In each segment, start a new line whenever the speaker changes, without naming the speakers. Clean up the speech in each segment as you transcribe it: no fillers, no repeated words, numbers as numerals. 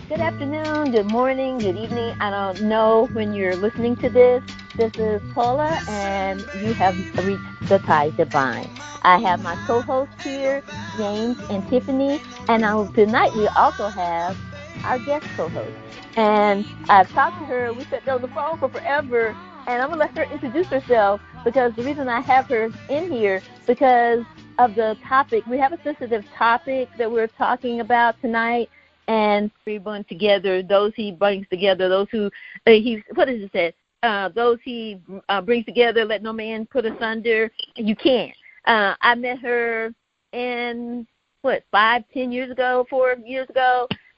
Good afternoon, good morning, good evening. I don't know when you're listening to this. This is Paula, and you have reached the Tide Divine. I have my co-hosts here, James and Tiffany, and tonight we also have our guest co-host. And I've talked to her. We sat on the phone for forever, and I'm going to let her introduce herself because the reason I have her in here because of the topic. We have a sensitive topic that we're talking about tonight. And we bring together those he brings together, those who what does it say? Those he brings together, let no man put asunder. You can't. I met her in 4 years ago,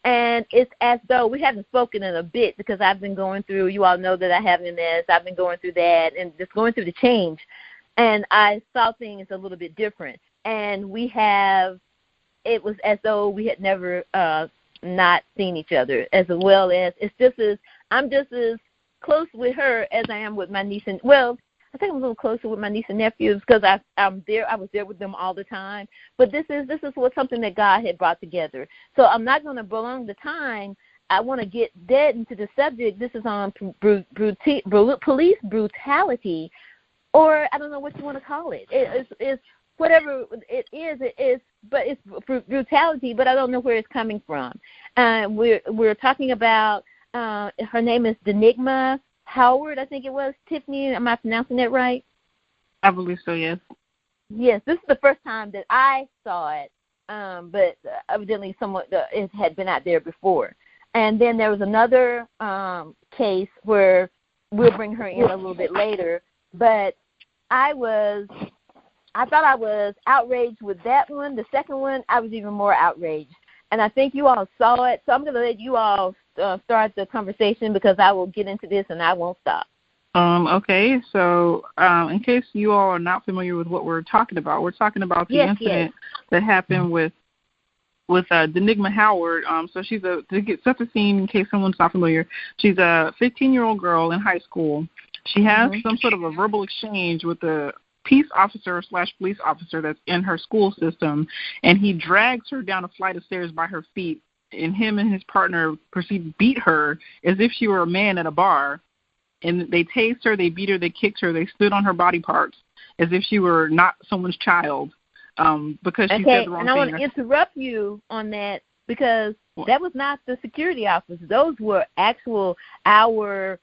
and it's as though we haven't spoken in a bit because I've been going through. You all know that I have MS. I've been going through that and just going through the change, and I saw things a little bit different. And it was as though we had never. Not seen each other, as well as I'm just as close with her as I am with my niece and I think I'm a little closer with my niece and nephews because I was there with them all the time. But this is something that God had brought together. So I'm not going to prolong the time. I want to get dead into the subject. This is on police brutality, or I don't know what you want to call it. It's whatever it is, but it's brutality, but I don't know where it's coming from. We're talking about, her name is Dnigmas Howard, I think it was. Tiffany, am I pronouncing that right?
I believe so, yes.
Yes, this is the first time that I saw it, but evidently it had been out there before. And then there was another case where we'll bring her in a little bit later, but I thought I was outraged with that one. The second one, I was even more outraged. And I think you all saw it. So I'm going to let you all start the conversation because I will get into this and I won't stop.
Okay. So in case you all are not familiar with what we're talking about the incident that happened with Dnigmas Howard. So she's to set the scene in case someone's not familiar, she's a 15-year-old girl in high school. She has some sort of a verbal exchange with the peace officer / police officer that's in her school system, and he drags her down a flight of stairs by her feet, and him and his partner proceed to beat her as if she were a man at a bar, and they tased her, they beat her, they kicked her, they stood on her body parts as if she were not someone's child because she said the wrong thing.
And I want to interrupt you on that because that was not the security officers. Those were our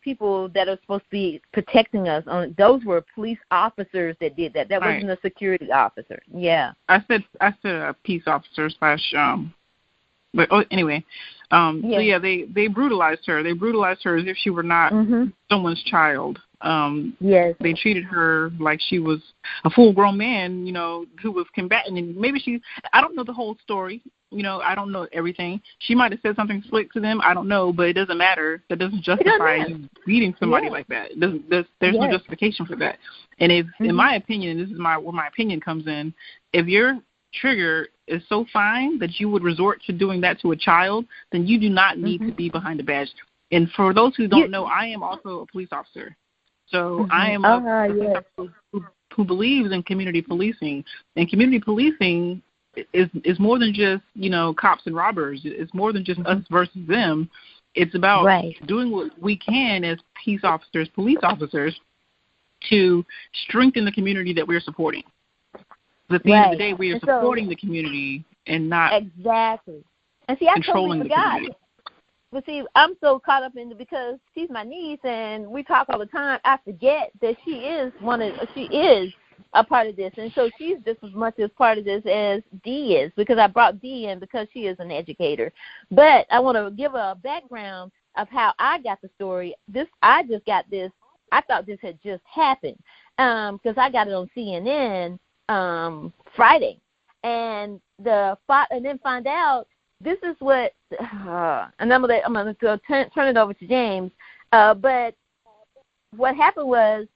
people that are supposed to be protecting us. Those were police officers that did that. That wasn't a security officer. Yeah.
I said a peace officer / but anyway. So yeah, they brutalized her. They brutalized her as if she were not someone's child.
Yes.
They treated her like she was a full-grown man, who was combating. And maybe I don't know the whole story. I don't know everything. She might have said something slick to them. I don't know, but it doesn't matter. That doesn't justify you beating somebody like that. There's no justification for that. And if, in my opinion, and this is where my opinion comes in, if your trigger is so fine that you would resort to doing that to a child, then you do not need to be behind a badge. And for those who don't know, I am also a police officer. So I am a police officer who believes in community policing. And community policing is more than just, cops and robbers. It's more than just us versus them. It's about doing what we can as peace officers, police officers, to strengthen the community that we're supporting. At the end of the day, we are supporting the community and not
And see, I
controlling
totally forgot.
the community.
But see, I'm so caught up in it because she's my niece and we talk all the time. I forget that she is a part of this, and so she's just as much as part of this as Dee is, because I brought Dee in because she is an educator. But I want to give a background of how I got the story. I just got this. I thought this had just happened because I got it on CNN Friday, and then find out this is what. And I'm gonna turn it over to James. But what happened was,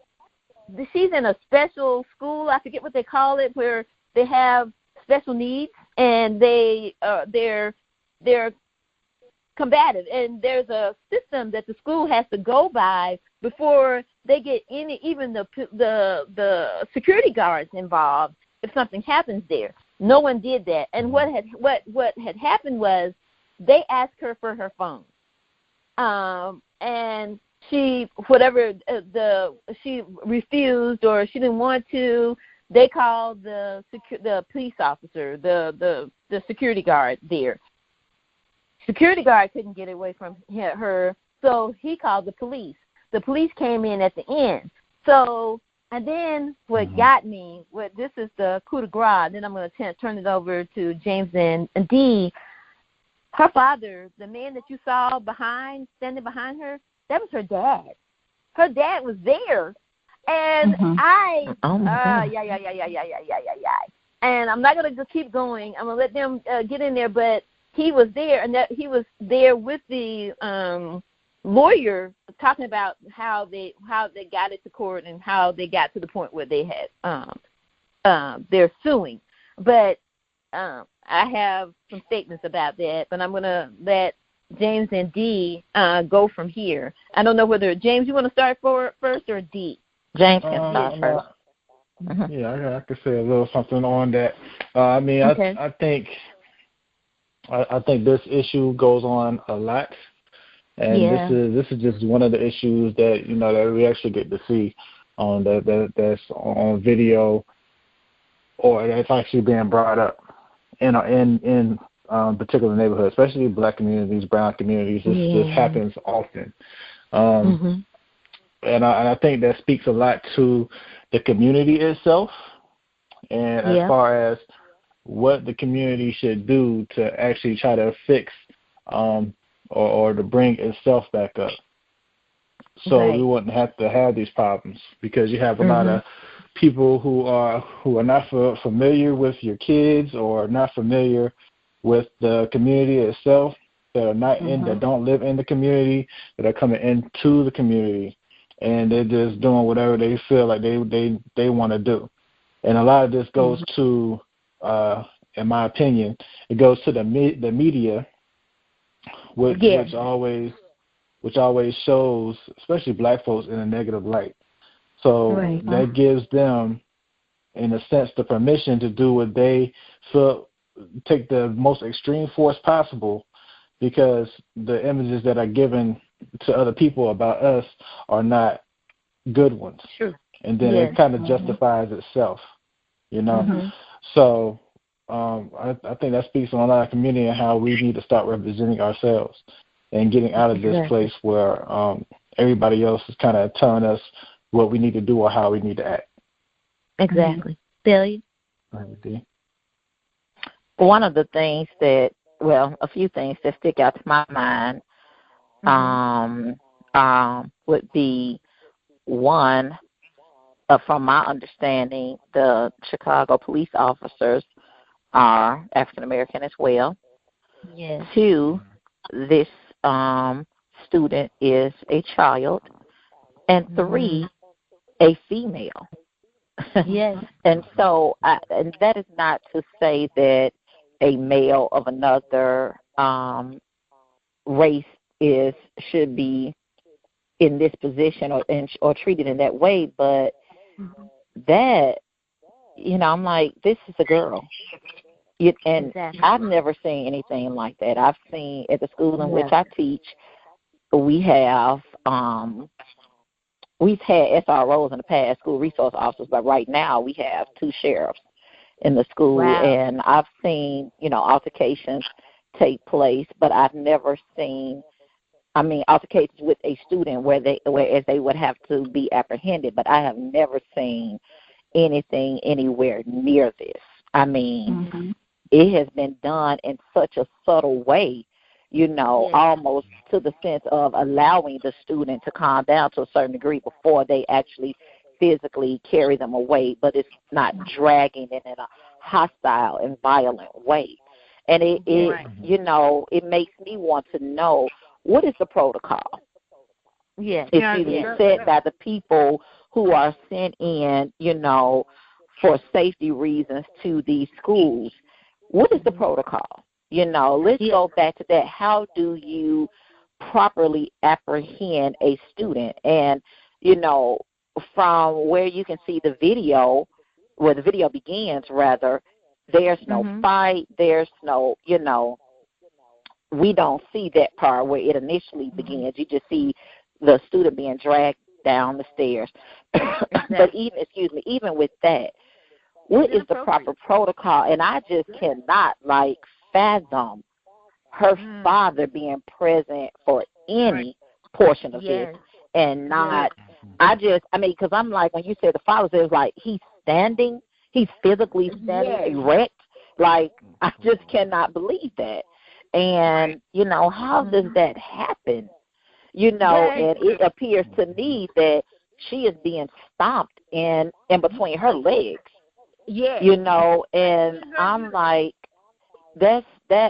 she's in a special school. I forget what they call it, where they have special needs, and they're combative. And there's a system that the school has to go by before they get even the security guards involved if something happens there. No one did that. And what had happened was they asked her for her phone. And she she refused, or she didn't want to. They called the police officer, the security guard there. Security guard couldn't get away from her, so he called the police. The police came in at the end. So, and then what got me, this is the coup de grace. Then I'm going to turn it over to James and Dee. Her father, the man that you saw standing behind her, that was her dad. Her dad was there. And And I'm not going to keep going. I'm going to let them get in there, but he was there, and that he was there with the lawyer talking about how they got it to court and how they got to the point where they had they're suing. But I have some statements about that, but I'm going to let James and Dee go from here. I don't know whether, James, you want to start first or Dee? James can start first.
Yeah, I could say a little something on that. Okay. I think this issue goes on a lot, and this is just one of the issues that that we actually get to see on that's on video, or that's actually being brought up in particular neighborhoods, especially black communities, brown communities. This happens often, and I think that speaks a lot to the community itself, and as far as what the community should do to actually try to fix or to bring itself back up, so we wouldn't have to have these problems, because you have a lot of people who are not familiar with your kids, or not familiar with the community itself, that are not that don't live in the community, that are coming into the community, and they're just doing whatever they feel like they want to do. And a lot of this goes to, in my opinion, it goes to the media, which always shows, especially black folks, in a negative light. So that gives them, in a sense, the permission to do what they feel, take the most extreme force possible, because the images that are given to other people about us are not good ones.
Sure.
And then it kind of justifies itself, So I think that speaks on a lot of community and how we need to start representing ourselves and getting out of this place where everybody else is kind of telling us what we need to do or how we need to act.
Exactly. Billy?
One of the things that, a few things that stick out to my mind would be, one, from my understanding, the Chicago police officers are African American as well.
Yes.
2, this student is a child, and 3, a female.
Yes.
And so, and that is not to say that a male of another race should be in this position or treated in that way, but that, I'm like, this is a girl. And I've never seen anything like that. I've seen at the school in which I teach, we've had SROs in the past, school resource officers, but right now we have 2 sheriffs in the school, and I've seen, altercations take place, but I've never seen, altercations with a student whereas they would have to be apprehended, but I have never seen anything anywhere near this. It has been done in such a subtle way, almost to the sense of allowing the student to calm down to a certain degree before they actually physically carry them away, but it's not dragging it in a hostile and violent way. And it makes me want to know, what is the protocol? It's being set by the people who are sent in, for safety reasons to these schools. What is the protocol? Let's go back to that. How do you properly apprehend a student? And, from where you can see the video, where the video begins, rather, there's no fight, there's no, we don't see that part where it initially begins. You just see the student being dragged down the stairs. But even with that, what is the proper protocol? And I just cannot fathom her father being present for any portion of this and not. Because I'm like, when you said the father, it was like he's physically standing erect. Like, I just cannot believe that. And, how does that happen? And it appears to me that she is being stomped in between her legs. Yeah. And I'm like, that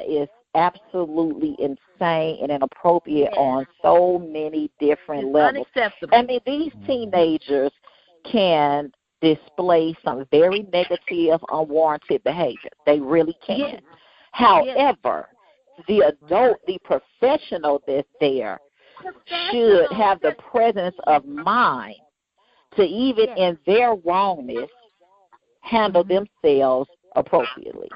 is absolutely insane and inappropriate on so many different levels.
Unacceptable.
I mean, these teenagers can display some very negative, unwarranted behavior. They really can.
Yes.
However, the adult, the professional that's there should have the presence of mind to even in their wrongness handle themselves appropriately.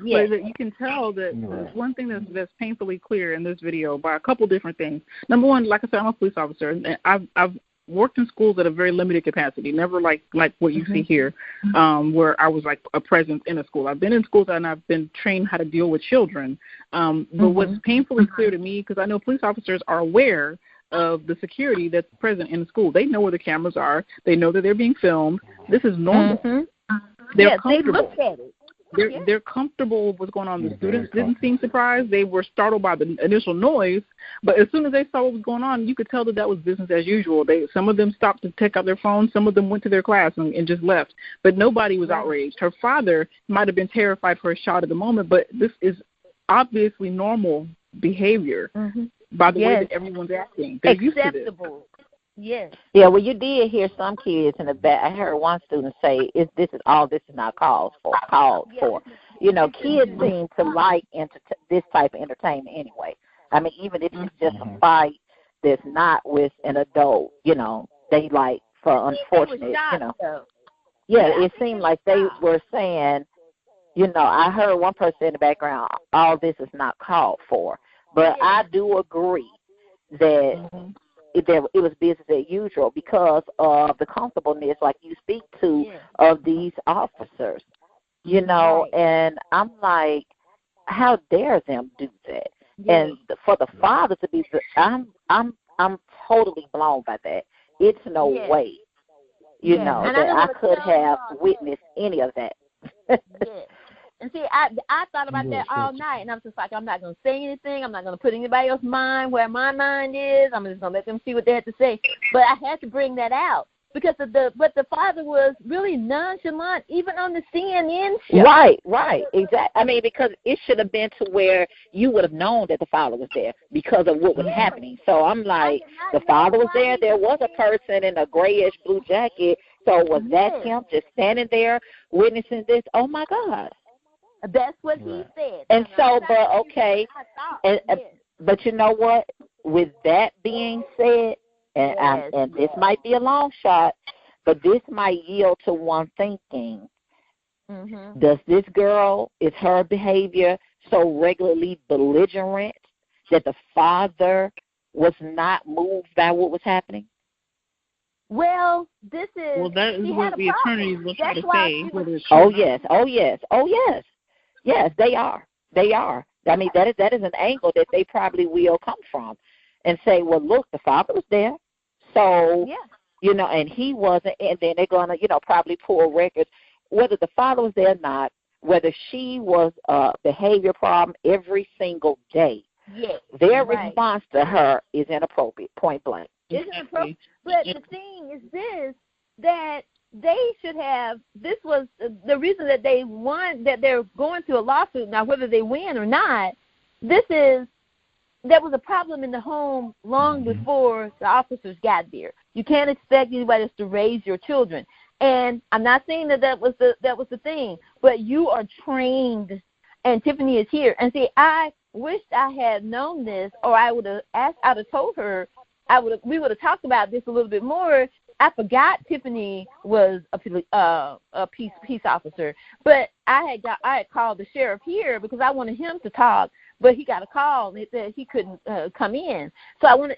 Yes. But you can tell that one thing that's painfully clear in this video by a couple different things. Number one, like I said, I'm a police officer, and I've worked in schools at a very limited capacity, never like what you see here, where I was like a presence in a school. I've been in schools and I've been trained how to deal with children. But what's painfully clear to me, because I know police officers are aware of the security that's present in the school. They know where the cameras are. They know that they're being filmed. This is normal. They're comfortable.
They look at it.
They're comfortable with what's going on. The students didn't seem surprised. They were startled by the initial noise, but as soon as they saw what was going on, you could tell that was business as usual. Some of them stopped to take out their phones. Some of them went to their class and just left, but nobody was outraged. Her father might have been terrified for a shot at the moment, but this is obviously normal behavior by the way that everyone's acting. They're used to this.
Yes.
Yeah, well, you did hear some kids in the back. I heard one student say, this is not called for. Kids seem to like this type of entertainment anyway. I mean, even if it's just a fight that's not with an adult, they like, for unfortunate, it seemed like they were saying, I heard one person in the background, all this is not called for. But I do agree that it was business as usual because of the comfortableness, like you speak to, of these officers, and I'm like, how dare them do that? And for the father to be, I'm totally blown by that. It's no way, that I could have witnessed any of that.
And see, I thought about that all night, and I'm just like, I'm not going to say anything. I'm not going to put anybody else's mind where my mind is. I'm just going to let them see what they have to say. But I had to bring that out because but the father was really nonchalant, even on the CNN show.
Right, exactly. I mean, because it should have been to where you would have known that the father was there because of what was happening. So I'm like, the father was there. There was a person in a grayish blue jacket. So was that him just standing there witnessing this? Oh, my God.
That's what he said.
And so, but okay, but you know what? With that being said, and this might be a long shot, but this might yield to one thinking. Does this girl, is her behavior so regularly belligerent that the father was not moved by what was happening?
Well, this is.
Well, that is what the attorneys will try to say.
Oh yes. Yes, they are. I mean, that is an angle that they probably will come from and say, well, look, the father was there. So, and he wasn't. And then they're going to, probably pull records, whether the father was there or not, whether she was a behavior problem every single day.
Yes.
Their response to her is inappropriate, point blank.
It's inappropriate. But the thing is this, that they should have, this was the reason that they won, that they're going through a lawsuit. Now, whether they win or not, there was a problem in the home long before the officers got there. You can't expect anybody else to raise your children. And I'm not saying that was the thing, but you are trained, and Tiffany is here. And see, I wished I had known this, or I would have told her, we would have talked about this a little bit more. I forgot Tiffany was a peace officer, but I had called the sheriff here because I wanted him to talk. but he got a call and it said he couldn't come in. So I wanted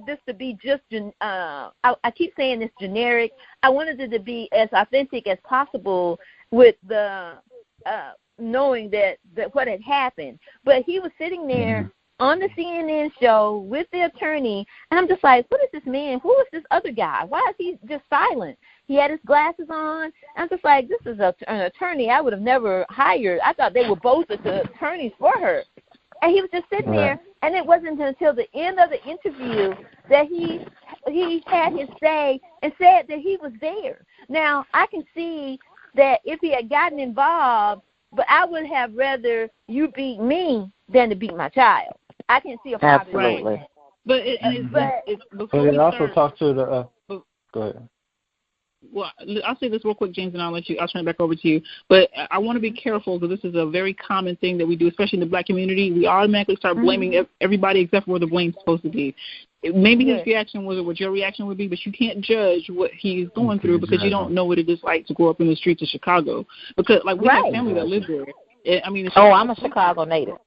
this to be just, I keep saying this generic. I wanted it to be as authentic as possible with the knowing that what had happened. But he was sitting there on the CNN show with the attorney, and I'm just like, what is this man? Who is this other guy? Why is he just silent? He had his glasses on. I'm just like, this is an attorney I would have never hired. I thought they were both the attorneys for her. And he was just sitting there, and it wasn't until the end of the interview that he had his say and said that he was there. Now, I can see that if he had gotten involved, but I would have rather you beat me than to beat my child. I can see a father.
Absolutely.
Right.
But it
also talk to the go ahead.
Well, I'll say this real quick, James, and I'll turn it back over to you. But I want to be careful because this is a very common thing that we do, especially in the black community. We automatically start blaming everybody except for where the blame's supposed to be. Maybe his reaction wasn't what your reaction would be, but you can't judge what he's going through because you don't know what it is like to grow up in the streets of Chicago. Because, like, we have family that live there. I mean,
I'm a Chicago native.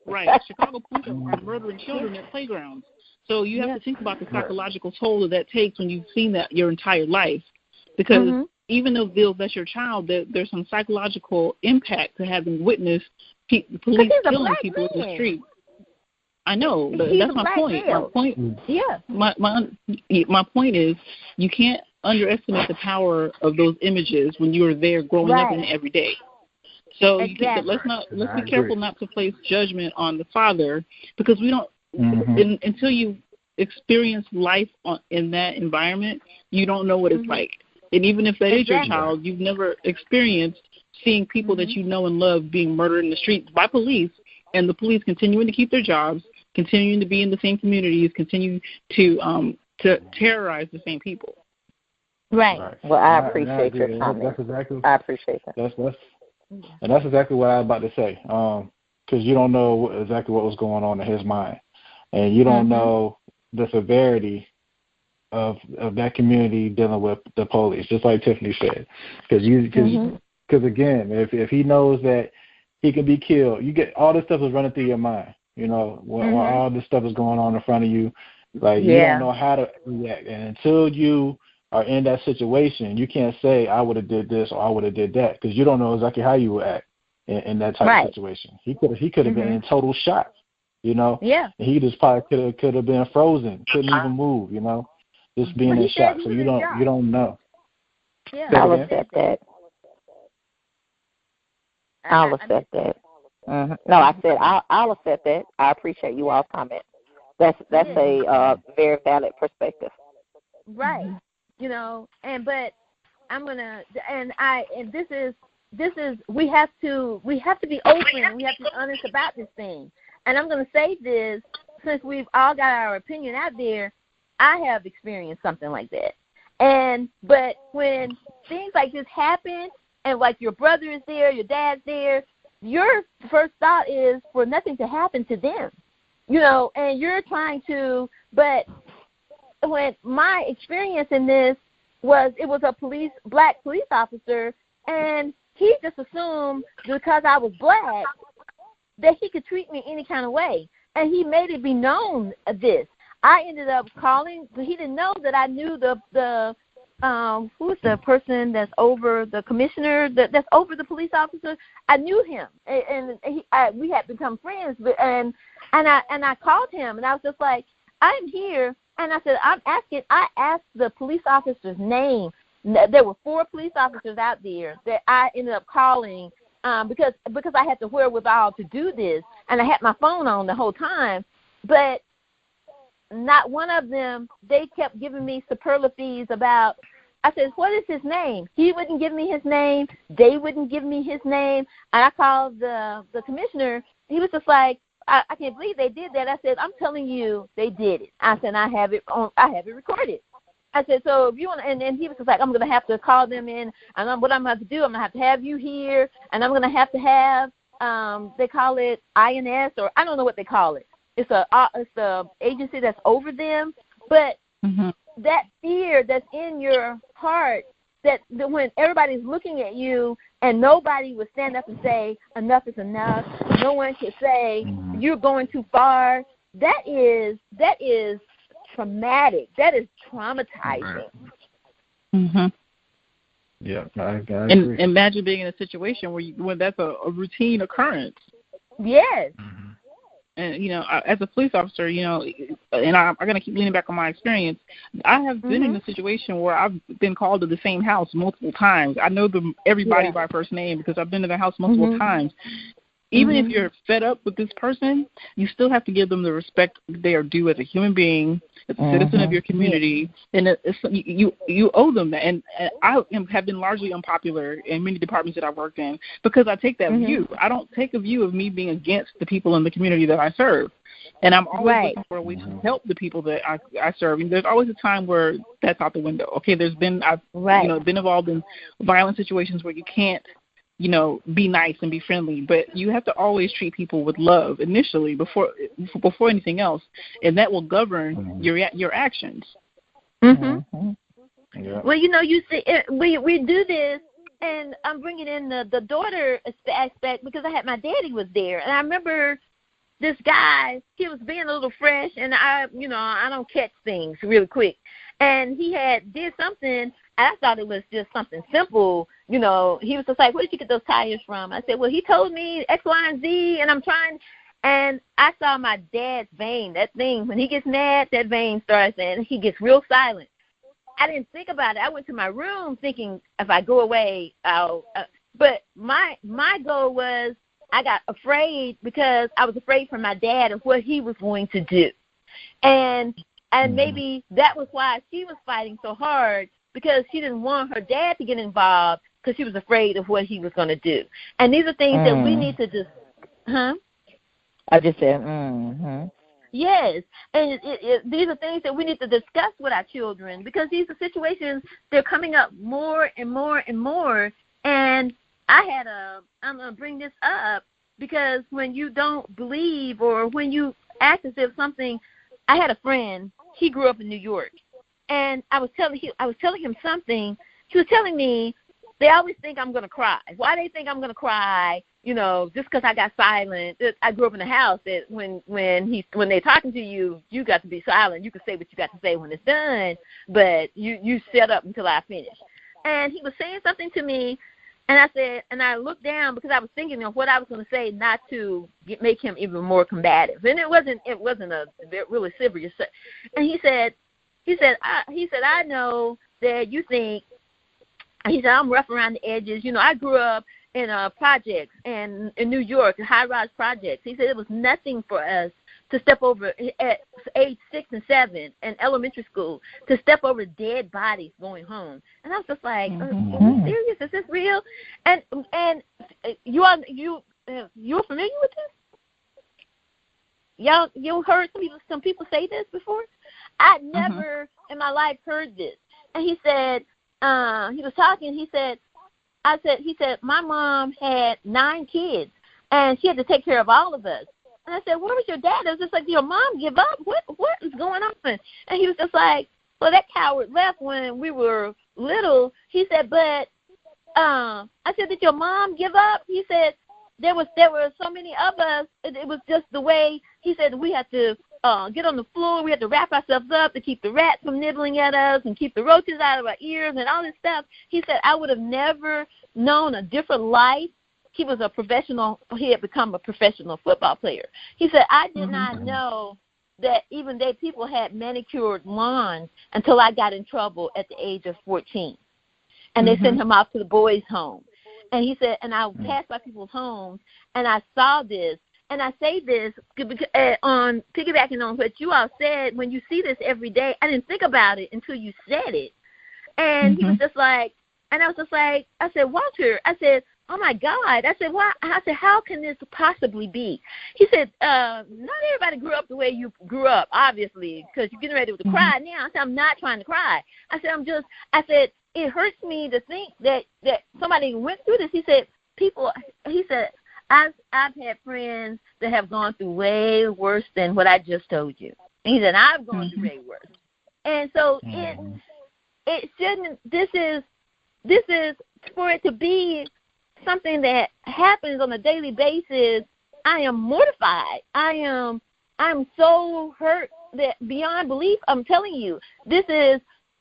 Right. Chicago police are murdering children at playgrounds. So you have to think about the psychological toll that takes when you've seen that your entire life. Because even though that's your child, there's some psychological impact to having witnessed police killing people in the street. I know. That's my point. My point is you can't underestimate the power of those images when you are there growing up in it every day. So let's be careful not to place judgment on the father because we don't until you experience life in that environment, you don't know what it's like. And even if that is your child, you've never experienced seeing people that you know and love being murdered in the streets by police, and the police continuing to keep their jobs, continuing to be in the same communities, continue to terrorize the same people.
Right.
Well, I appreciate your comment. I appreciate that.
That's exactly what I was about to say. Because you don't know exactly what was going on in his mind, and you don't know the severity of that community dealing with the police, just like Tiffany said. Because again, if he knows that he can be killed, you get all this stuff is running through your mind. You know, when all this stuff is going on in front of you, like you don't know how to react. And until you are in that situation, you can't say I would have did this or I would have did that because you don't know exactly how you would act in that type of situation. He could have been in total shock. You know, he just probably could have been frozen, couldn't even move. You know. Just being in shock, so you don't know.
Yeah.
I'll accept that. I'll accept that. No, I said I'll accept that. I appreciate you all's comment. That's a very valid perspective.
Right. You know, but I'm gonna this is we have to be open and we have to be honest about this thing. And I'm gonna say this since we've all got our opinion out there. I have experienced something like that. But when things like this happen and like your brother is there, your dad's there, your first thought is for nothing to happen to them. You know, and you're trying to, but when my experience in this was it was a black police officer and he just assumed because I was black that he could treat me any kind of way. And he made it be known this. I ended up calling. He didn't know that I knew who's the person that's over the commissioner that's over the police officer. I knew him, and we had become friends. And I called him, and I was just like, I'm here, and I said I asked the police officer's name. There were 4 police officers out there that I ended up calling because I had the wherewithal to do this, and I had my phone on the whole time, but. Not one of them, they kept giving me superlatives about, I said, what is his name? He wouldn't give me his name. They wouldn't give me his name. And I called the commissioner. He was just like, I can't believe they did that. I said, I'm telling you, they did it. I said, I have it recorded. I said, so if you want, and he was just like, I'm going to have to call them in. And what I'm going to have to do, I'm going to have you here. And I'm going to have, they call it INS, or I don't know what they call it. It's a agency that's over them, but that fear that's in your heart that when everybody's looking at you and nobody would stand up and say, enough is enough. No one could say, you're going too far. That is traumatic. That is traumatizing.
Mm-hmm.
Yeah, I agree.
And imagine being in a situation when that's a routine occurrence.
Yes.
Mm-hmm.
And, as a police officer, and I'm going to keep leaning back on my experience, I have been in a situation where I've been called to the same house multiple times. I know everybody by first name because I've been to the house multiple times. Even if you're fed up with this person, you still have to give them the respect they are due as a human being, as a citizen of your community, and you owe them that. And I have been largely unpopular in many departments that I've worked in because I take that view. I don't take a view of me being against the people in the community that I serve. And I'm always looking for a way to help the people that I serve. And there's always a time where that's out the window. Okay, I've been involved in violent situations where you can't, be nice and be friendly, but you have to always treat people with love initially before anything else, and that will govern your actions.
Mm-hmm.
Yeah.
Well, you see, we do this, and I'm bringing in the daughter aspect because my daddy was there, and I remember this guy, he was being a little fresh, and I don't catch things really quick, and he did something. I thought it was just something simple. He was just like, where did you get those tires from? I said, well, he told me X, Y, and Z, and I'm trying. And I saw my dad's vein, that thing, when he gets mad, that vein starts, and he gets real silent. I didn't think about it. I went to my room thinking if I go away, but my goal was I got afraid because I was afraid for my dad of what he was going to do. And maybe that was why she was fighting so hard, because she didn't want her dad to get involved because she was afraid of what he was going to do. And these are things that we need to just,
I just said,
Yes, and these are things that we need to discuss with our children, because these are situations, they're coming up more and more and more. And I'm going to bring this up because when you don't believe or when you act as if something, I had a friend, he grew up in New York. And I was telling him something. He was telling me they always think I'm going to cry. Why they think I'm going to cry? Just because I got silent. I grew up in a house that when they're talking to you, you got to be silent. You can say what you got to say when it's done, but you shut up until I finish. And he was saying something to me, and I said, and I looked down because I was thinking of what I was going to say, not to make him even more combative. And it wasn't a really serious. And he said, I know that you think, he said, I'm rough around the edges. I grew up in projects in New York, high-rise projects. He said it was nothing for us to step over at age 6 and 7 in elementary school, to step over dead bodies going home. And I was just like, are you serious? Is this real? And you're familiar with this? You heard some people say this before? I'd never in my life heard this. And he said, he was talking, he said, my mom had 9 kids, and she had to take care of all of us. And I said, where was your dad? It was just like, did your mom give up? What is going on? And he was just like, well, that coward left when we were little. He said, but I said, did your mom give up? He said, there were so many of us. It was just the way, he said, we had to get on the floor. We had to wrap ourselves up to keep the rats from nibbling at us and keep the roaches out of our ears and all this stuff. He said, I would have never known a different life. He was he had become a professional football player. He said, I did not know that even people had manicured lawns until I got in trouble at the age of 14. And they sent him off to the boys' home. And he said, and I passed by people's homes, and I saw this. And I say this on piggybacking on what you all said. When you see this every day, I didn't think about it until you said it. And he was just like, and I was just like, I said, Walter, I said, oh, my God. I said, why? I said, how can this possibly be? He said, not everybody grew up the way you grew up, obviously, because you're getting ready to cry now. I said, I'm not trying to cry. I said, it hurts me to think that somebody went through this. He said, I've had friends that have gone through way worse than what I just told you. And he said, I've gone through way worse. And so it shouldn't, this is for it to be something that happens on a daily basis, I am mortified. I'm so hurt that beyond belief. I'm telling you,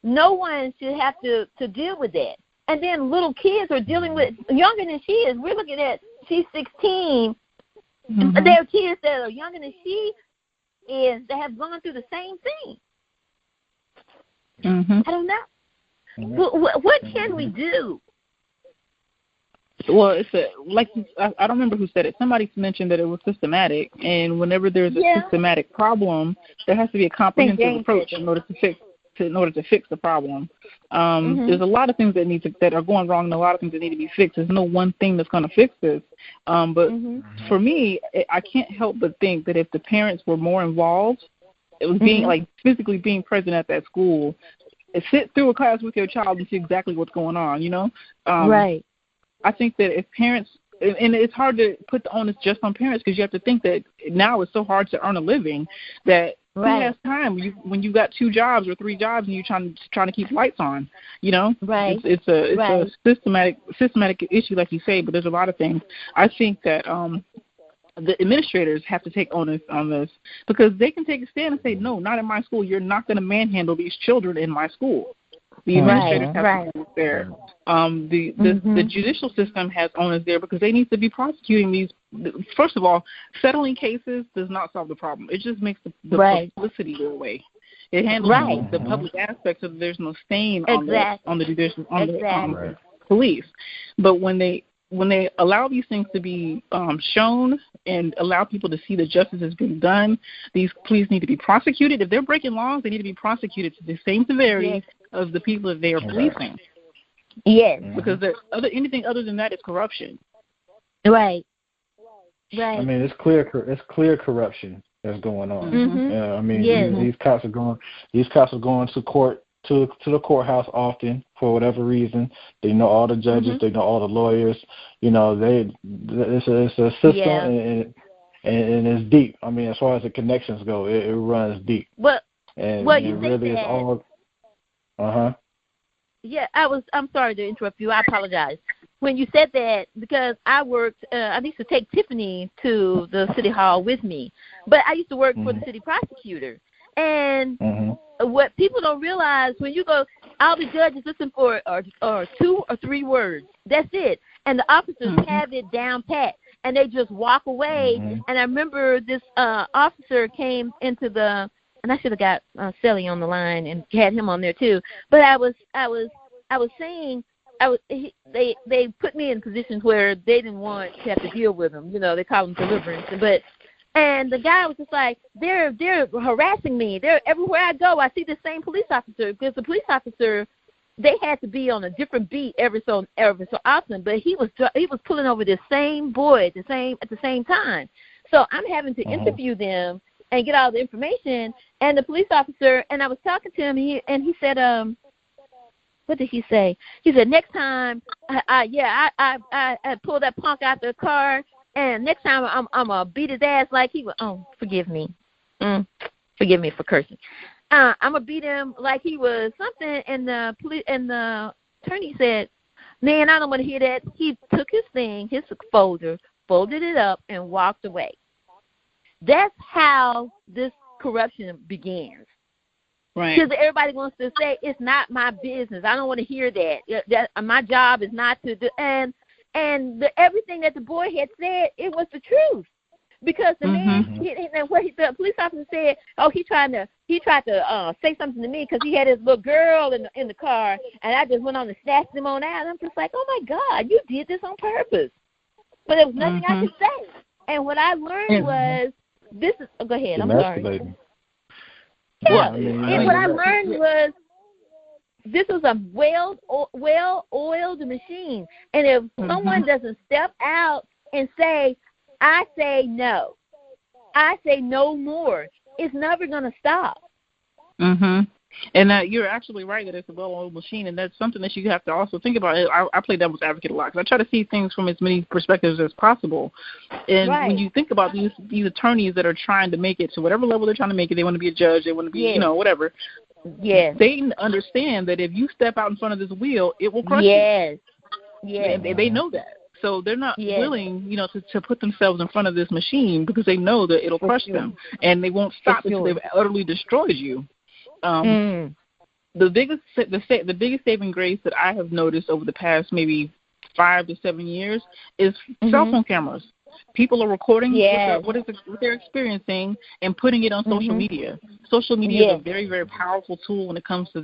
no one should have to deal with that. And then little kids are dealing with younger than she is. We're looking at she's 16. Mm-hmm. There are kids that are younger than she is that have gone through the same thing.
Mm-hmm.
I don't know. What can we do?
Well, I don't remember who said it. Somebody mentioned that it was systematic, and whenever there's a systematic problem, there has to be a comprehensive approach in order to fix the problem. There's a lot of things that are going wrong, and a lot of things that need to be fixed. There's no one thing that's going to fix this. But for me, I can't help but think that if the parents were more involved, it was being like physically being present at that school, sit through a class with your child and see exactly what's going on. Right. I think that if parents, and it's hard to put the onus just on parents because you have to think that now it's so hard to earn a living that who has time when you got 2 jobs or 3 jobs and you're trying to keep lights on, Right. It's a systematic issue, like you say, but there's a lot of things. I think that the administrators have to take onus on this because they can take a stand and say, no, not in my school. You're not going to manhandle these children in my school. The administrators have to be there. The judicial system has onus there because they need to be prosecuting these. First of all, settling cases does not solve the problem. It just makes the publicity go away. It handles the public aspects of there's no stain on the judicial on the police. But when they allow these things to be shown and allow people to see that justice is being done, these police need to be prosecuted. If they're breaking laws, they need to be prosecuted to the same severity of the people that they are policing.
Yes.
Because anything other than that is corruption.
Right. Right.
I mean, it's clear corruption that's going on.
Mm-hmm.
These cops are going to court to the courthouse often for whatever reason. They know all the judges, they know all the lawyers. It's a system and it's deep. I mean, as far as the connections go, it runs deep.
Well,
you really is all.
Yeah, I'm sorry to interrupt you. I apologize. When you said that, because I used to take Tiffany to the city hall with me, but I used to work for the city prosecutor. And what people don't realize, when you go, all the judges listen for are 2 or 3 words. That's it. And the officers have it down pat, and they just walk away. And I remember this officer came into and I should have got Sally on the line and had him on there too. But I was saying, they put me in positions where they didn't want to have to deal with them. They call them deliverance. And the guy was just like, they're harassing me. They're everywhere I go. I see the same police officer because the police officer, they had to be on a different beat every so often. But he was pulling over the same boy at the same time. So I'm having to interview them and get all the information. And the police officer, and I was talking to him, and he said, what did he say? He said, next time, I pull that punk out the car, and next time I'm gonna beat his ass like he was. Oh, forgive me. Forgive me for cursing. I'm gonna beat him like he was something. And the attorney said, man, I don't want to hear that. He took his folder, folded it up, and walked away. That's how this corruption begins.
Right.
Because everybody wants to say, it's not my business. I don't want to hear that. My job is not to do. And everything that the boy had said, it was the truth. Because the man, the police officer said, oh, he tried to say something to me because he had his little girl in the car, and I just went on and snatched him on out. And I'm just like, oh, my God, you did this on purpose. But there was nothing I could say. And what I learned was, go ahead, I'm sorry. Yeah, and what I learned was this was a well-oiled machine. And if someone doesn't step out and say, I say no more, it's never going to stop.
And you're absolutely right that it's a well-oiled machine, and that's something that you have to also think about. I play devil's advocate a lot because I try to see things from as many perspectives as possible. And when you think about these attorneys that are trying to make it to whatever level they're trying to make it, they want to be a judge, they want to be, whatever.
Yes.
They understand that if you step out in front of this wheel, it will crush you.
Yes.
They know that. So they're not willing, to put themselves in front of this machine because they know that it'll crush them, and they won't stop until they've utterly destroyed you. The biggest saving grace that I have noticed over the past maybe 5 to 7 years is cell phone cameras. People are recording what they're experiencing and putting it on social media. Social media is a very, very powerful tool when it comes to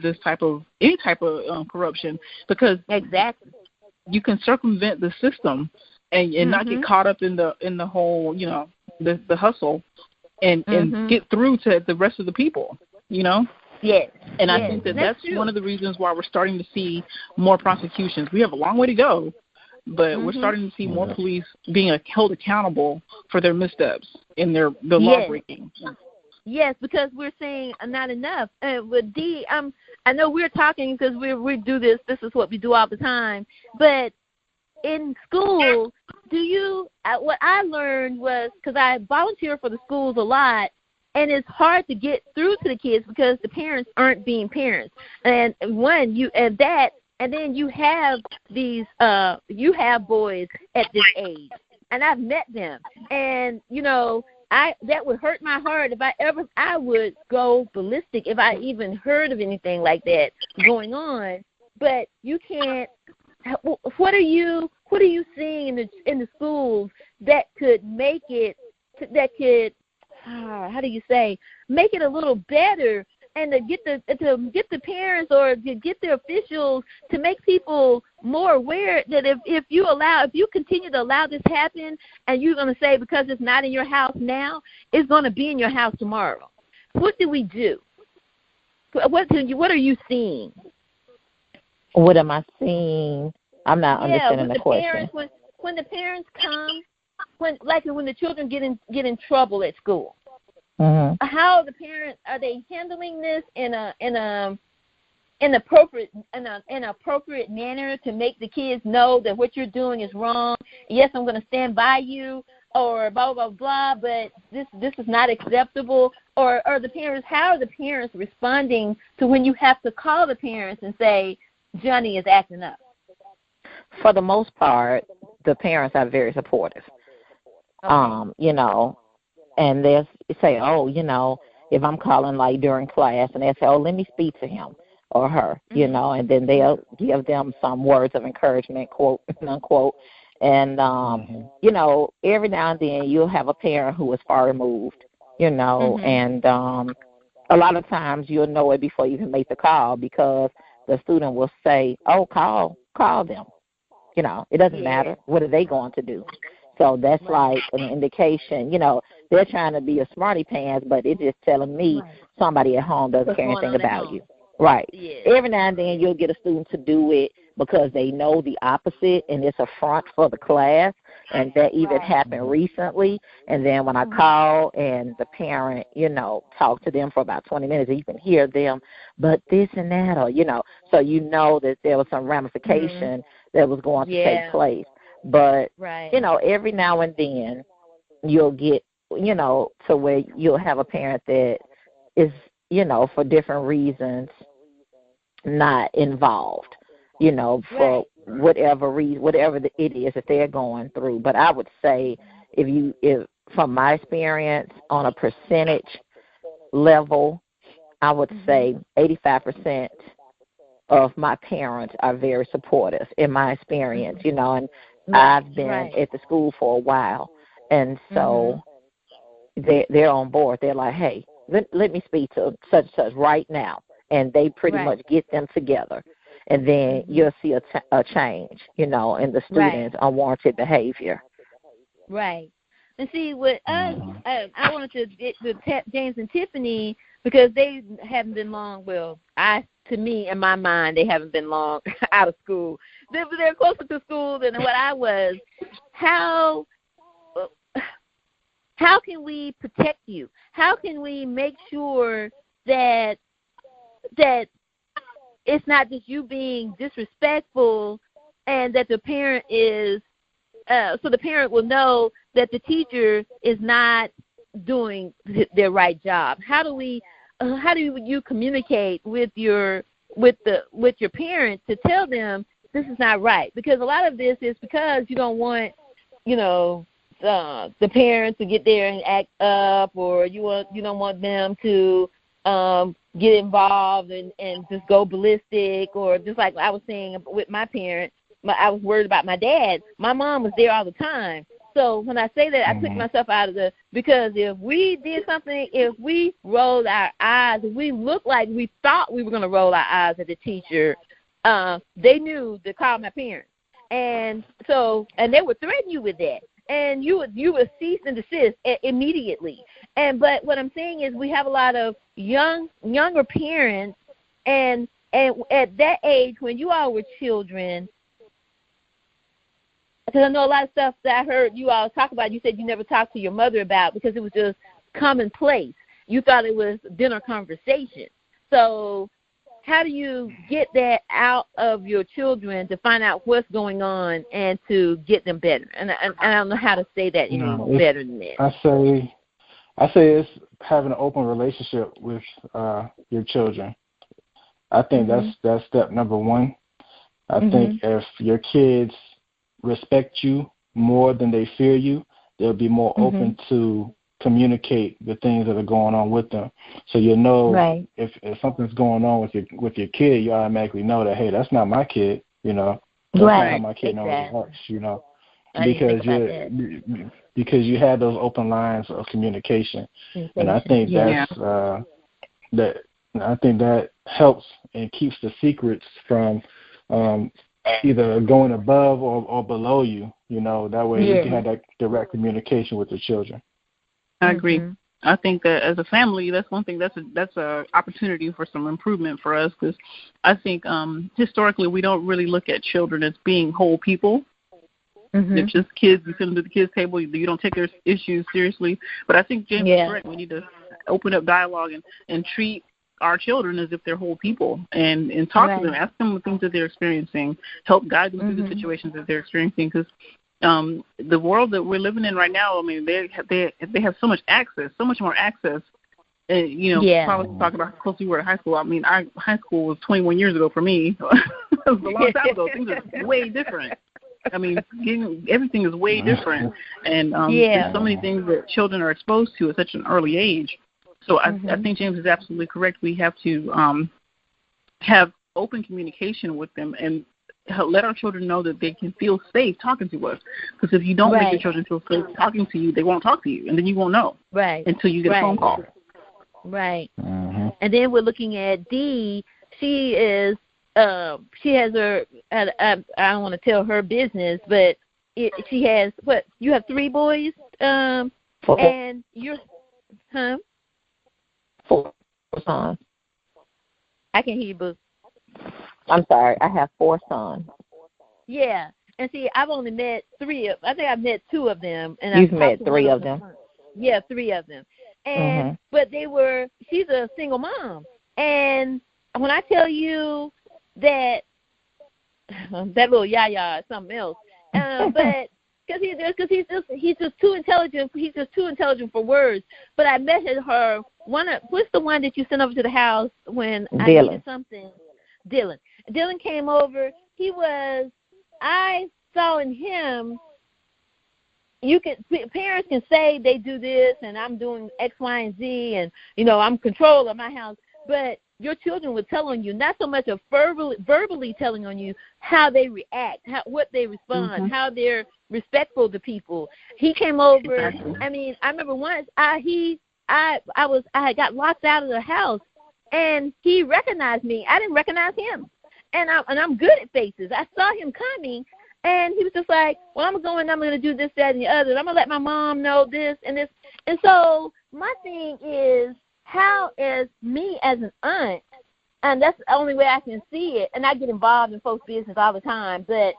any type of corruption, because you can circumvent the system and not get caught up in the whole, the hustle and get through to the rest of the people,
Yes.
And I think that's one of the reasons why we're starting to see more prosecutions. We have a long way to go, but we're starting to see more police being held accountable for their missteps in their law breaking.
Yes, because we're saying not enough. With Dee, I know we're talking because we do this. This is what we do all the time. But in school, what I learned was, because I volunteer for the schools a lot, and it's hard to get through to the kids because the parents aren't being parents. And then you have these you have boys at this age, and I've met them, and that would hurt my heart if I would go ballistic if I even heard of anything like that going on. But you can't. What are you seeing in the schools that could make it, how do you say, make it a little better, and to get the parents or to get the officials to make people more aware that if you continue to allow this happen, and you're going to say because it's not in your house now, it's going to be in your house tomorrow. What do we do? What are you seeing?
What am I seeing? I'm not understanding the question.
When the parents come, when the children get in trouble at school, how the parents, are they handling this in an appropriate manner to make the kids know that what you're doing is wrong? Yes, I'm going to stand by you, or blah blah blah, but this is not acceptable. Or the parents, how are the parents responding to when you have to call the parents and say Johnny is acting up?
For the most part, the parents are very supportive. And they'll say, if I'm calling like during class, and they'll say, let me speak to him or her, and then they'll give them some words of encouragement, quote, unquote. And, every now and then you'll have a parent who is far removed, and a lot of times you'll know it before you even make the call, because the student will say, call them. It doesn't matter. What are they going to do? So that's like an indication, they're trying to be a smarty pants, but it's just telling me somebody at home doesn't care anything about you. Right. Yeah. Every now and then you'll get a student to do it because they know the opposite, and it's a front for the class, and that even happened recently. And then when I call and the parent, talk to them for about 20 minutes, and you can hear them, but this and that, or, so that there was some ramification that was going to take place. But, every now and then you'll get, to where you'll have a parent that is, for different reasons not involved, for whatever reason, whatever it is that they're going through. But I would say if from my experience on a percentage level, I would say 85% of my parents are very supportive in my experience, and I've been at the school for a while, and so they're on board. They're like, hey, let me speak to such and such right now, and they pretty much get them together, and then you'll see a change, in the students' unwarranted behavior.
Right. And see, with us, I wanted to tap James and Tiffany, because they haven't been long. Well, to me, in my mind, they haven't been long out of school. They're closer to school than what I was. How can we protect you? How can we make sure that it's not just you being disrespectful, and that the parent is so the parent will know that the teacher is not doing their right job? How do you communicate with your parents to tell them this is not right, because a lot of this is because you don't want, the parents to get there and act up, or you don't want them to get involved and just go ballistic, or just like I was saying with my parents, I was worried about my dad. My mom was there all the time. So when I say that, I took myself out of because if we did something, if we rolled our eyes, if we looked like we thought we were going to roll our eyes at the teacher, they knew to call my parents. And they would threaten you with that. And you would cease and desist immediately. But what I'm saying is we have a lot of younger parents, and at that age when you all were children, because I know a lot of stuff that I heard you all talk about, you said you never talked to your mother about because it was just commonplace. You thought it was dinner conversation. So how do you get that out of your children to find out what's going on and to get them better? And I don't know how to say that any better than that.
I say it's having an open relationship with your children. I think that's step number one. I think if your kids respect you more than they fear you, they'll be more open to communicate the things that are going on with them. So you'll know if something's going on with your kid, you automatically know that, hey, that's not my kid, That's not how my kid knows it works, because you have those open lines of communication. And I think that helps and keeps the secrets from either going above or below you, that way you can have that direct communication with the children.
I agree. I think that as a family, that's one thing. That's a opportunity for some improvement for us, because I think historically we don't really look at children as being whole people. They're just kids. You sit them to the kids' table. You don't take their issues seriously. But I think James is correct. We need to open up dialogue and treat our children as if they're whole people, and talk to them, ask them the things that they're experiencing, help guide them through the situations that they're experiencing, because the world that we're living in right now, I mean, they have so much more access. Probably talk about how close you were to high school. I mean, high school was 21 years ago for me. It was a long time ago. Things are way different. I mean, everything is way different, and there's so many things that children are exposed to at such an early age. So I think James is absolutely correct. We have to have open communication with them and let our children know that they can feel safe talking to us. Because if you don't make your children feel safe talking to you, they won't talk to you, and then you won't know until you get a phone call.
Right. And then we're looking at Dee. She has her. I don't want to tell her business, but she has what? You have 3 boys, and you're,
4 sons.
I can hear you, Boo.
I'm sorry. I have 4 sons.
Yeah. And see, I've only met 3 I think I've met 2 of them. And
You've met 3 of them?
Yeah, 3 of them. And but she's a single mom. And when I tell you that little Yaya is something else. But because he's just too intelligent. He's just too intelligent for words. But I met her. What's the one that you sent over to the house when I needed something? Dylan. Dylan came over. I saw in him. Parents can say they do this, and I'm doing X, Y, and Z, and I'm control of my house. But your children will tell on you, not so much of verbally telling on you how they react, what they respond, how they're respectful to people. He came over. Exactly. I mean, I remember once I had got locked out of the house, and he recognized me. I didn't recognize him, and I'm good at faces. I saw him coming, and he was just like, "Well, I'm going to do this, that, and the other. I'm going to let my mom know this and this." And so my thing is, how is me as an aunt, and that's the only way I can see it, and I get involved in folks' business all the time, but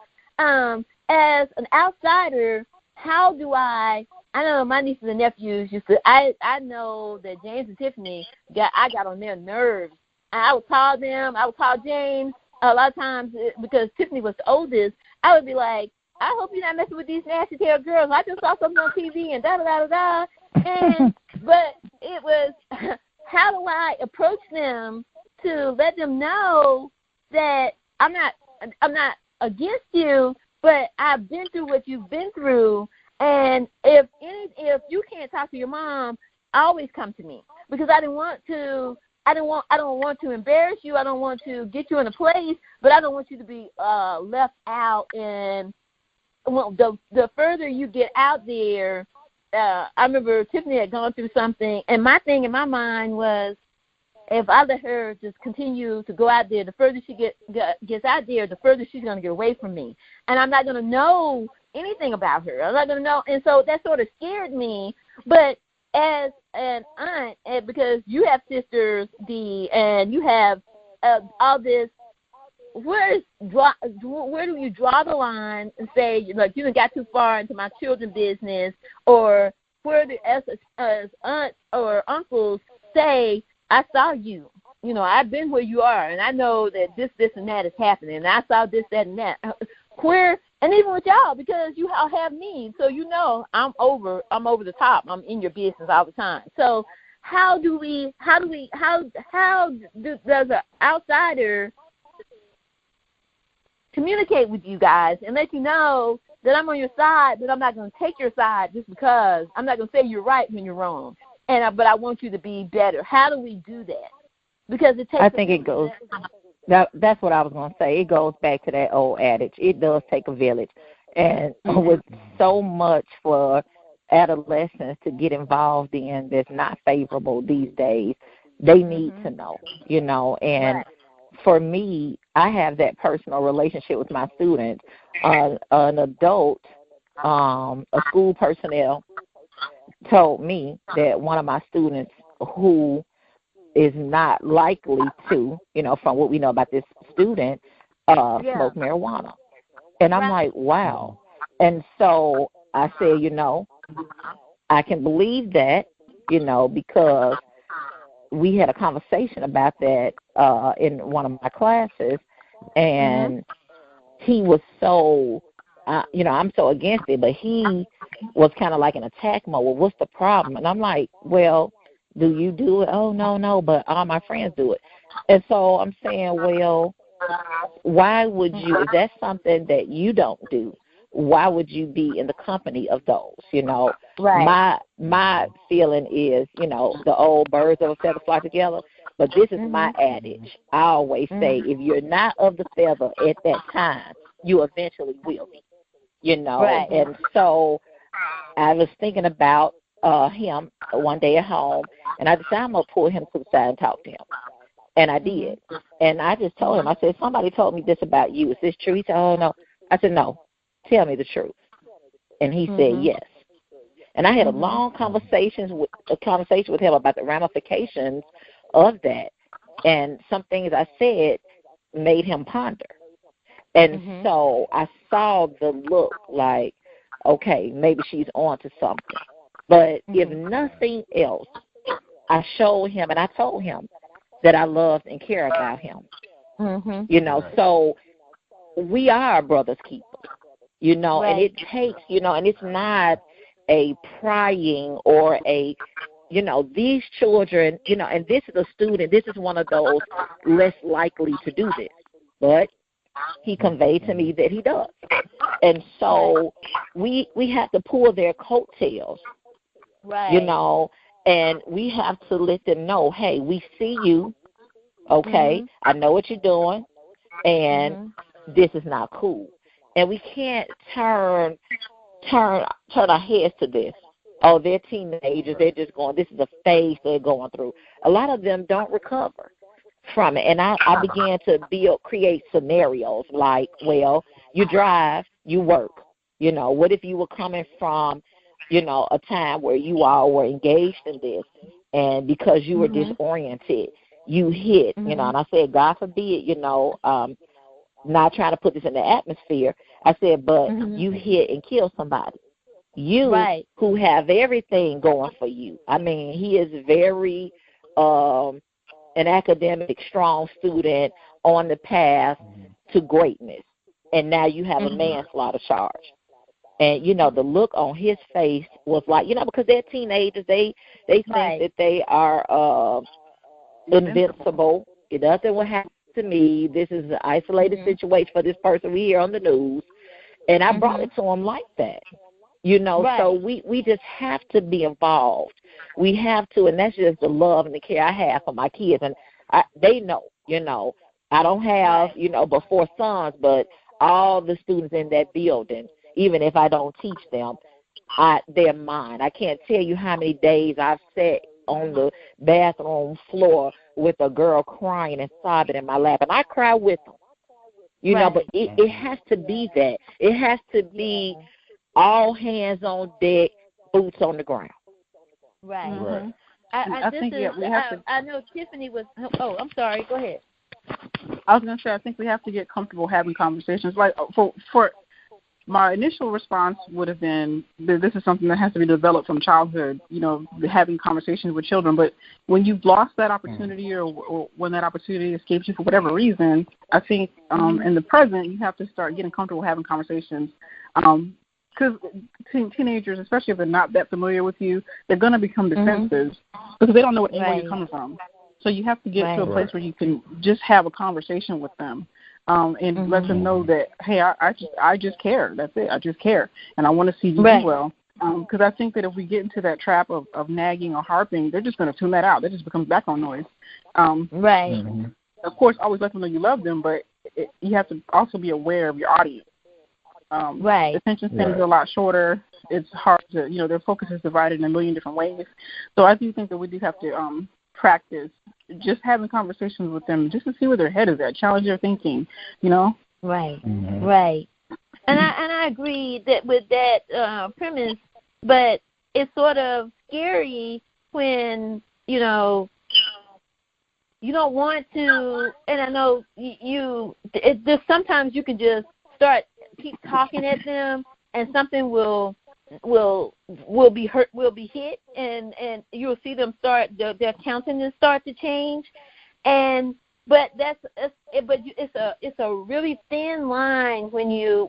as an outsider, how do I know my nieces and nephews I know that James and Tiffany I got on their nerves. I would call them, I would call James a lot of times because Tiffany was the oldest. I would be like, I hope you're not messing with these nasty tail girls. I just saw something on TV and da-da-da-da-da. But it was, how do I approach them to let them know that I'm not against you, but I've been through what you've been through. And if you can't talk to your mom, always come to me, because I don't want to embarrass you. I don't want to get you in a place, but I don't want you to be left out. And the further you get out there, I remember Tiffany had gone through something, and my thing in my mind was, if I let her just continue to go out there, the further she gets out there, the further she's going to get away from me. And I'm not going to know anything about her. I'm not going to know. And so that sort of scared me. But as an aunt, and because you have sisters, Dee, and you have all this, where do you draw the line and say, like, you done got too far into my children's business? Or where as aunts or uncles say, I saw you. You know, I've been where you are, and I know that this, and that is happening. And I saw this, that, and that. Where, and even with y'all, because you all have needs, so you know I'm over the top. I'm in your business all the time. So how does an outsider communicate with you guys and let you know that I'm on your side, but I'm not going to take your side just because. I'm not going to say you're right when you're wrong. But I want you to be better. How do we do that? Because it takes.
I think it goes. That's what I was going to say. It goes back to that old adage. It does take a village, and with so much for adolescents to get involved in that's not favorable these days, they need to know. You know, and for me, I have that personal relationship with my students. An adult, a school personnel, told me that one of my students who is not likely to, you know, from what we know about this student, smoke marijuana. And I'm like, wow. And so I said, you know, I can believe that, you know, because we had a conversation about that in one of my classes, and he was so, you know, I'm so against it, but he was kind of like an attack mode. Well, what's the problem? And I'm like, well, do you do it? Oh, no, but all my friends do it. And so I'm saying, well, why would you, if that's something that you don't do, why would you be in the company of those? You know, my feeling is, you know, the old birds of a feather flock together. But this is my adage. I always say, if you're not of the feather at that time, you eventually will be. You know, and so I was thinking about him one day at home, and I decided I'm going to pull him to the side and talk to him. And I did. And I just told him, I said, somebody told me this about you. Is this true? He said, oh, no. I said, no, tell me the truth. And he said, yes. And I had a long conversation with him about the ramifications of that. And some things I said made him ponder. And so I saw the look like, okay, maybe she's on to something. But if nothing else, I showed him and I told him that I loved and care about him. You know, so we are a brother's keeper, you know, and it takes, you know, and it's not a prying or a, you know, these children, you know, and this is a student, this is one of those less likely to do this. But he conveyed to me that he does. And so we have to pull their coattails, you know, and we have to let them know, hey, we see you, okay, I know what you're doing, and this is not cool. And we can't turn our heads to this. Oh, they're teenagers, they're just going, this is a phase they're going through. A lot of them don't recover from it. And I began to create scenarios like, well, you drive, you work. You know, what if you were coming from, you know, a time where you all were engaged in this, and because you were disoriented, you hit, you know, and I said, God forbid, you know, not trying to put this in the atmosphere. I said, but you hit and kill somebody. You who have everything going for you. I mean, he is very an academic, strong student on the path to greatness. And now you have a manslaughter charge. And, you know, the look on his face was like, you know, because they're teenagers, they think that they are invincible. Nothing will happen to me. This is an isolated situation for this person we hear on the news. And I brought it to them like that. You know, so we just have to be involved. We have to, and that's just the love and the care I have for my kids. And they know, you know, I don't have, you know, but 4 sons, but all the students in that building, even if I don't teach them, they're mine. I can't tell you how many days I've sat on the bathroom floor with a girl crying and sobbing in my lap, and I cry with them. You know, but it has to be that. It has to be all hands on deck, boots on the ground.
Right. I know Tiffany was. Oh, I'm sorry. Go ahead.
I was going to say, I think we have to get comfortable having conversations. Like for my initial response would have been, this is something that has to be developed from childhood. You know, having conversations with children. But when you've lost that opportunity, or when that opportunity escapes you for whatever reason, I think in the present you have to start getting comfortable having conversations. Because teenagers, especially if they're not that familiar with you, they're going to become defensive because they don't know what angle you're coming from. So you have to get to a place where you can just have a conversation with them and let them know that, hey, I just care. That's it. I just care. And I want to see you do well. Because I think that if we get into that trap of nagging or harping, they're just going to tune that out. That just becomes background noise. Of course, always let them know you love them, but you have to also be aware of your audience. The attention span is a lot shorter. It's hard to, you know, their focus is divided in a million different ways. So I do think that we do have to practice just having conversations with them just to see where their head is at, challenge their thinking, you know?
Right. And I agree that with that premise, but it's sort of scary when, you know, you don't want to, and I know just sometimes you can just keep talking at them, and something will be hit, and you'll see them their countenance start to change, but it's a really thin line when you're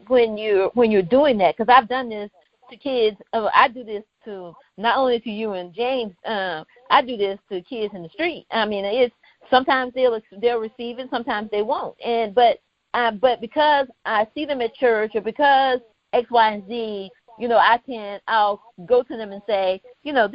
doing that, because I've done this to kids. I do this to not only to you and James. I do this to kids in the street. I mean, it's sometimes they'll receive it, sometimes they won't, but because I see them at church, or because X, Y, and Z, you know, I'll go to them and say, you know,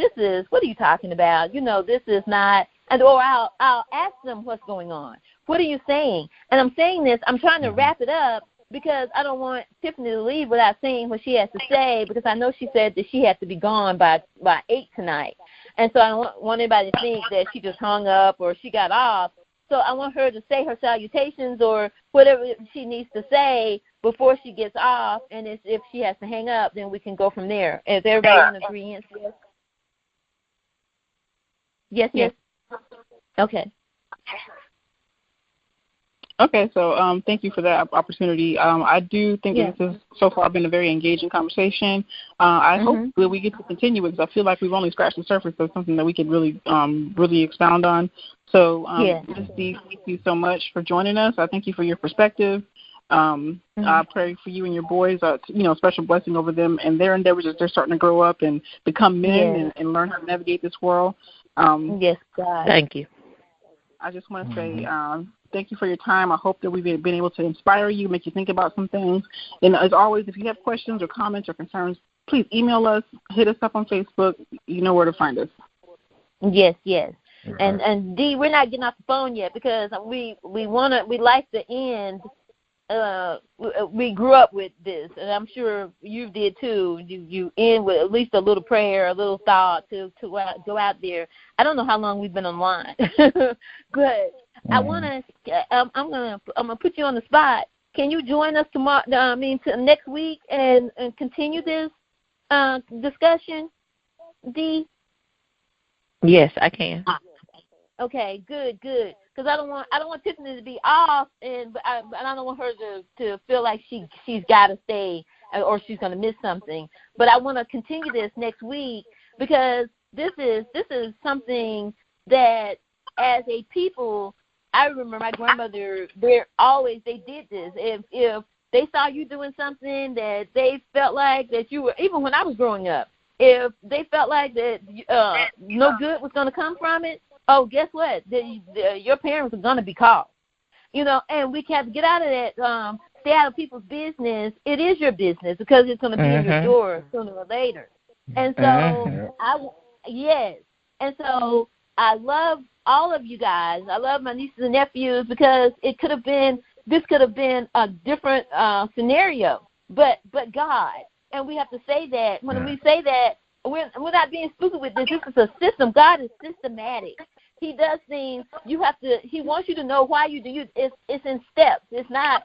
what are you talking about? You know, this is not, or I'll ask them what's going on. What are you saying? And I'm saying this, I'm trying to wrap it up because I don't want Tiffany to leave without saying what she has to say, because I know she said that she had to be gone by 8 tonight. And so I don't want anybody to think that she just hung up or she got off. So I want her to say her salutations or whatever she needs to say before she gets off, and if she has to hang up, then we can go from there. Is everybody in agreement? Yes. Okay.
Okay, so thank you for that opportunity. I do think that this has so far been a very engaging conversation. I hope that we get to continue it, because I feel like we've only scratched the surface of something that we could really expound on. So, Ms. D, thank you so much for joining us. I thank you for your perspective. I pray for you and your boys, special blessing over them and their endeavors as they're starting to grow up and become men and learn how to navigate this world.
Yes, God.
Thank you.
I just want to say thank you for your time. I hope that we've been able to inspire you, make you think about some things. And as always, if you have questions or comments or concerns, please email us, hit us up on Facebook. You know where to find us.
Yes. And Dee, we're not getting off the phone yet because we like to end. We grew up with this, and I'm sure you did too. You end with at least a little prayer, a little thought to go out there. I don't know how long we've been online, but I want to. I'm gonna put you on the spot. Can you join us tomorrow? Next week and continue this discussion, Dee?
Yes, I can.
Okay, good. Because I don't want Tiffany to be off, and I don't want her to feel like she's got to stay or she's going to miss something. But I want to continue this next week because this is something that as a people, I remember my grandmother. They did this. If they saw you doing something that they felt like that you were, even when I was growing up, if they felt like that no good was going to come from it. Oh, guess what? Your parents are going to be called. and we have to get out of that, stay out of people's business. It is your business because it's going to be in your door sooner or later. And so, And so I love all of you guys. I love my nieces and nephews because this could have been a different scenario, but God. And we have to say that. When we say that, we're not being stupid with this. This is a system. God is systematic. He does things. He wants you to know why you do. It's in steps. It's not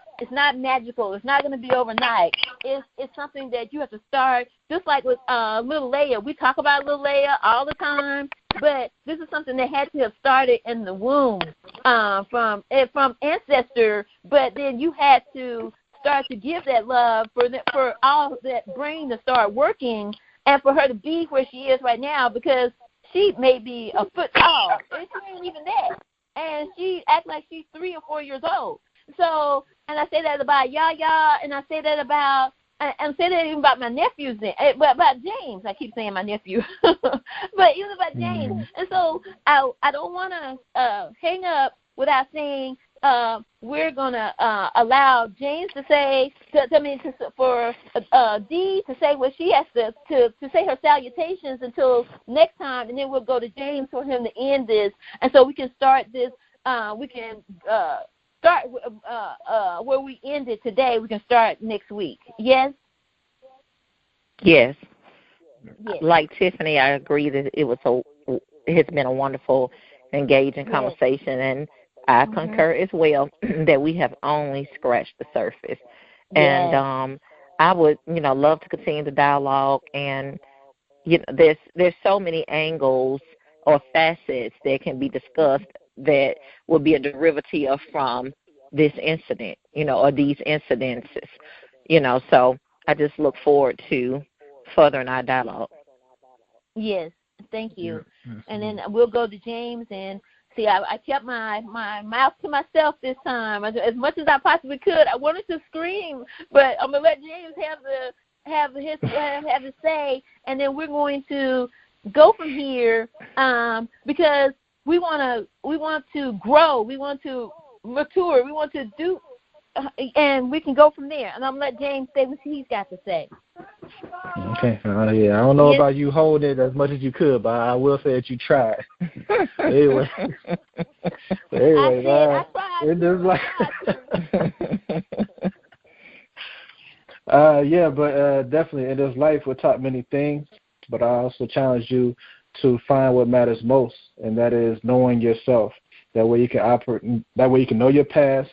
magical. It's not going to be overnight. It's something that you have to start. Just like with little Leia, we talk about little Leia all the time. But this is something that had to have started in the womb from ancestor. But then you had to start to give that love for all that brain to start working, and for her to be where she is right now, because she may be a foot tall, and she ain't even that. And she acts like she's 3 or 4 years old. So, and I say that about Yaya, and I say that about, and say that even about my nephews, but about James. I keep saying my nephew, but even about James. And so I don't want to hang up without saying we're going to allow James to say, for Dee to say what she has to say her salutations until next time, and then we'll go to James for him to end this. And so we can start this, start where we ended today. We can start next week. Yes?
Yes. Like Tiffany, I agree that it has been a wonderful, engaging conversation, and I concur as well that we have only scratched the surface. And I would, love to continue the dialogue, and there's so many angles or facets that can be discussed that will be a derivative from this incident, or these incidences, so I just look forward to furthering our dialogue.
Yes, thank you. And then we'll go to James, and see, I kept my mouth to myself this time as much as I possibly could. I wanted to scream, but I'm gonna let James have his say, and then we're going to go from here because we want to grow, we want to mature, we want to do, and we can go from there. And I'm gonna let James say what he's got to say.
Okay. I don't know about you holding it as much as you could, but I will say that you tried. anyway,
I tried.
It just like, but definitely in this life we're taught many things, but I also challenge you to find what matters most, and that is knowing yourself. That way you can operate. That way you can know your past,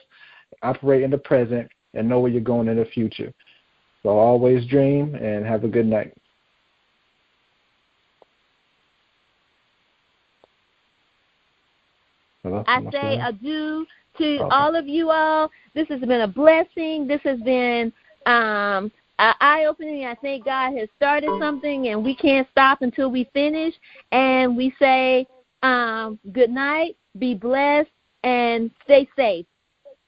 operate in the present, and know where you're going in the future. So always dream, and have a good night. Hello?
I say adieu to all of you all. This has been a blessing. This has been eye-opening. I think God has started something, and we can't stop until we finish. And we say good night, be blessed, and stay safe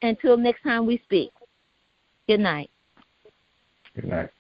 until next time we speak. Good night.
Good night.